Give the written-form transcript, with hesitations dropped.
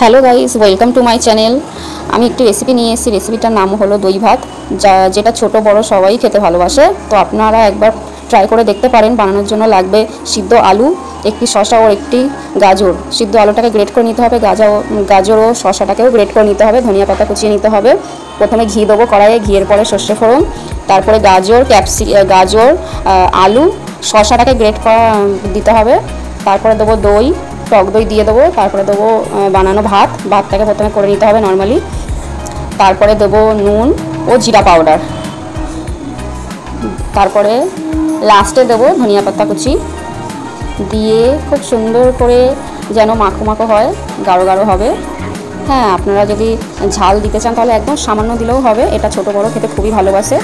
Hello guys, welcome to my channel. আমি একটি recipe নিয়ে এসেছি। রেসিপিটার নাম হলো দই ভাত, যেটা ছোট বড় সবাই খেতে ভালোবাসে। তো আপনারা একবার ট্রাই করে দেখতে পারেন। বানানোর জন্য লাগবে সিদ্ধ আলু, একটি শসা ও একটি গাজর। সিদ্ধ আলুটাকে গ্রেট করে নিতে হবে, গাজর ও শসাটাকেও গ্রেট করে নিতে হবে, ধনিয়া পাতা কুচিয়ে নিতে হবে। প্রথমে ঘি দেবো কড়াইয়ে, ঘিয়ের পরে সর্ষে ফোড়ন, তারপরে গাজর, আলু, শসাটাকে গ্রেট করা দিতে হবে। তারপরে দেবো দই, টক দই দিয়ে দেবো। তারপরে দেবো বানানো ভাতটাকে প্রথমে করে নিতে হবে নর্মালি। তারপরে দেবো নুন ও জিরা পাউডার। তারপরে লাস্টে দেবো ধনিয়া পাতা কুচি দিয়ে খুব সুন্দর করে যেন মাখো মাখো হয়, গাঢ় গাঢ় হবে। হ্যাঁ, আপনারা যদি ঝাল দিতে চান তাহলে একদম সামান্য দিলেও হবে। এটা ছোটো বড়ো খেতে খুবই ভালোবাসে।